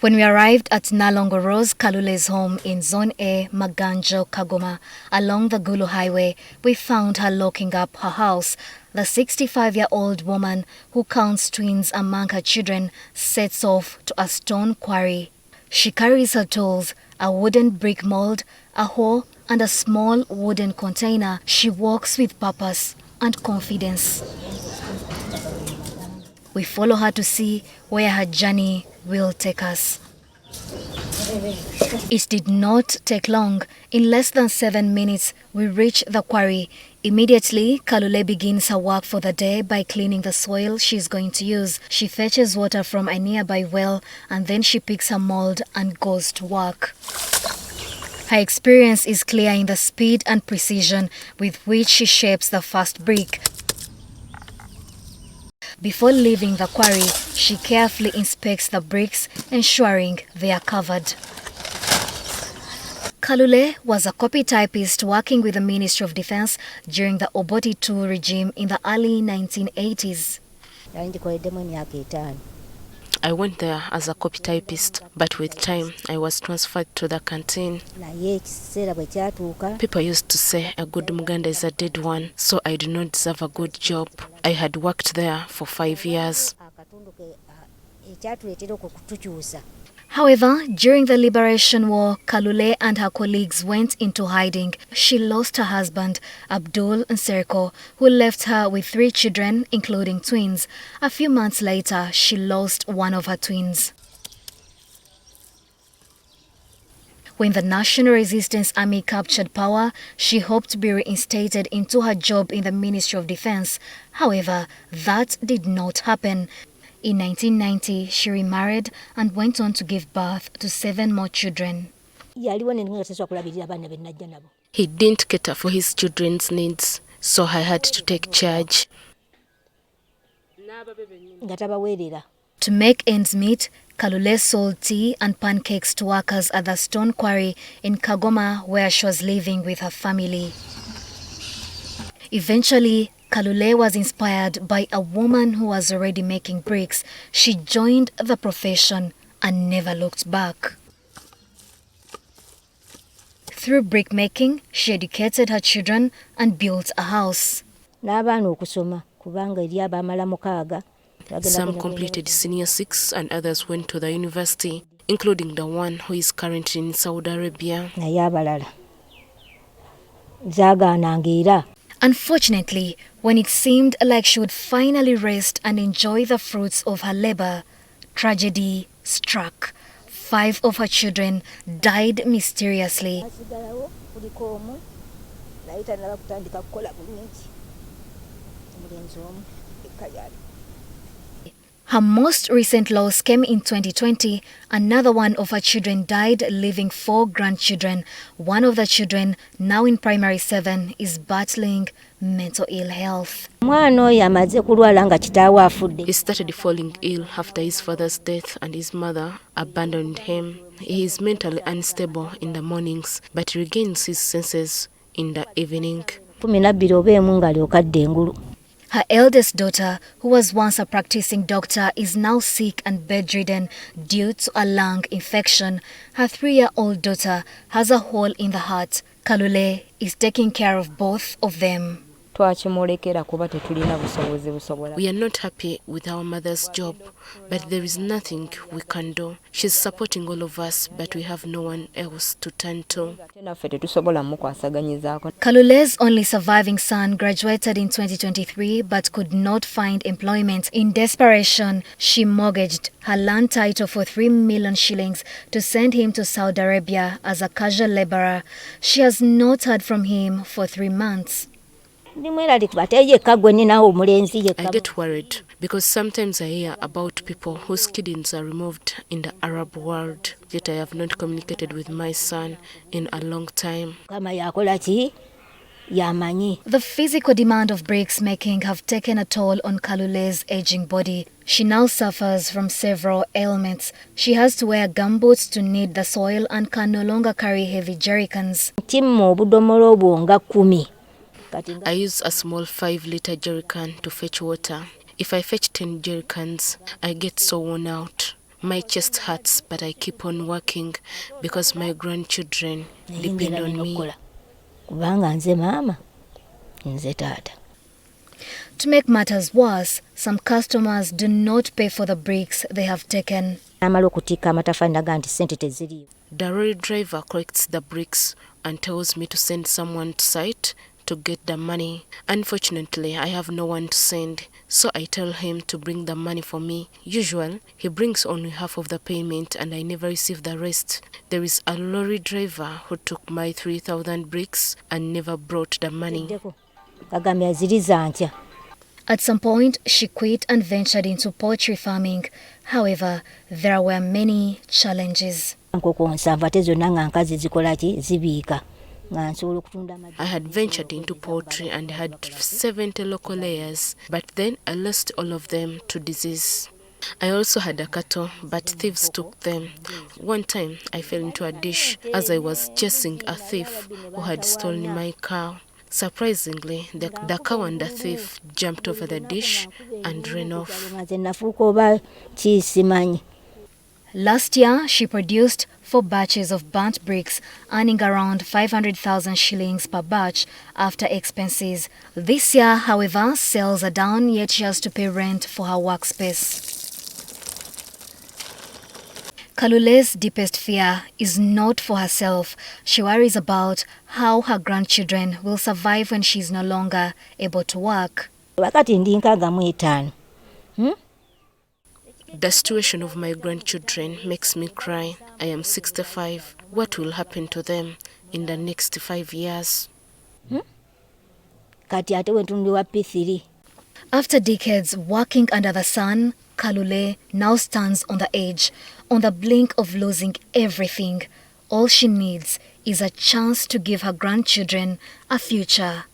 When we arrived at Nalongoro's Kalule's home in Zone A, Maganjo, Kagoma, along the Gulu Highway, we found her locking up her house. The 65-year-old woman, who counts twins among her children, sets off to a stone quarry. She carries her tools, a wooden brick mold, a hoe, and a small wooden container. She walks with purpose and confidence. We follow her to see where her journey will take us. It did not take long. In less than 7 minutes, we reach the quarry. Immediately, Kalule begins her work for the day by cleaning the soil she's going to use. She fetches water from a nearby well, and then she picks her mold and goes to work. Her experience is clear in the speed and precision with which she shapes the first brick. Before leaving the quarry, she carefully inspects the bricks, ensuring they are covered. Kalule was a copy typist working with the Ministry of Defense during the Obote II regime in the early 1980s. I went there as a copy typist, but with time I was transferred to the canteen. People used to say a good Muganda is a dead one, so I do not deserve a good job. I had worked there for 5 years. However, during the Liberation War, Kalule and her colleagues went into hiding. She lost her husband, Abdul Nserko, who left her with 3 children, including twins. A few months later, she lost one of her twins. When the National Resistance Army captured power, she hoped to be reinstated into her job in the Ministry of Defense. However, that did not happen. In 1990, she remarried and went on to give birth to 7 more children. He didn't cater for his children's needs, so I had to take charge. To make ends meet, Kalule sold tea and pancakes to workers at the stone quarry in Kagoma, where she was living with her family. Eventually, Kalule was inspired by a woman who was already making bricks. She joined the profession and never looked back. Through brickmaking, she educated her children and built a house. Some completed Senior 6 and others went to the university, including the one who is currently in Saudi Arabia. Unfortunately, when it seemed like she would finally rest and enjoy the fruits of her labor, tragedy struck. 5 of her children died mysteriously. Her most recent loss came in 2020. Another one of her children died, leaving 4 grandchildren. One of the children, now in primary 7, is battling mental ill health. He started falling ill after his father's death and his mother abandoned him. He is mentally unstable in the mornings, but regains his senses in the evening. Her eldest daughter, who was once a practicing doctor, is now sick and bedridden due to a lung infection. Her 3-year-old daughter has a hole in the heart. Kalule is taking care of both of them. We are not happy with our mother's job, but there is nothing we can do. She's supporting all of us, but we have no one else to turn to. Kalule's only surviving son graduated in 2023 but could not find employment. In desperation, she mortgaged her land title for 3 million shillings to send him to Saudi Arabia as a casual laborer. She has not heard from him for 3 months. I get worried because sometimes I hear about people whose kidneys are removed in the Arab world, yet I have not communicated with my son in a long time. The physical demand of bricks making have taken a toll on Kalule's aging body. She now suffers from several ailments. She has to wear gumboots to knead the soil and can no longer carry heavy jerrycans. I use a small 5-liter jerrycan to fetch water. If I fetch 10 jerrycans, I get so worn out. My chest hurts, but I keep on working because my grandchildren depend on me. Kubanga nze maama, nze taata. To make matters worse, some customers do not pay for the bricks they have taken. Amala okutikka amataffaali naga nti ssente teziriiyo. The lorry driver collects the bricks and tells me to send someone to site to get the money. Unfortunately, I have no one to send, so I tell him to bring the money for me. Usually, he brings only half of the payment and I never receive the rest. There is a lorry driver who took my 3,000 bricks and never brought the money. Kagambye aziriza ntya. At some point, she quit and ventured into poultry farming. However, there were many challenges. Nkoko nsanvu ate zonna nga nkazi zikola ki zibiika nga nsobola okutunda amagi. I had ventured into poultry and had 70 local layers, but then I lost all of them to disease. I also had a cattle, but thieves took them. One time, I fell into a dish as I was chasing a thief who had stolen my cow. Surprisingly, the cow and the thief jumped over the dish and ran off. Last year, she produced 4 batches of burnt bricks, earning around 500,000 shillings per batch after expenses. This year, however, sales are down, yet she has to pay rent for her workspace. Kalule's deepest fear is not for herself. She worries about how her grandchildren will survive when she is no longer able to work. Wakati ndi nkaaga mu etaano. The situation of my grandchildren makes me cry. I am 65. What will happen to them in the next 5 years? Kati ate wentundiwa P3. After decades working under the sun, Kalule now stands on the edge, on the blink of losing everything. All she needs is a chance to give her grandchildren a future.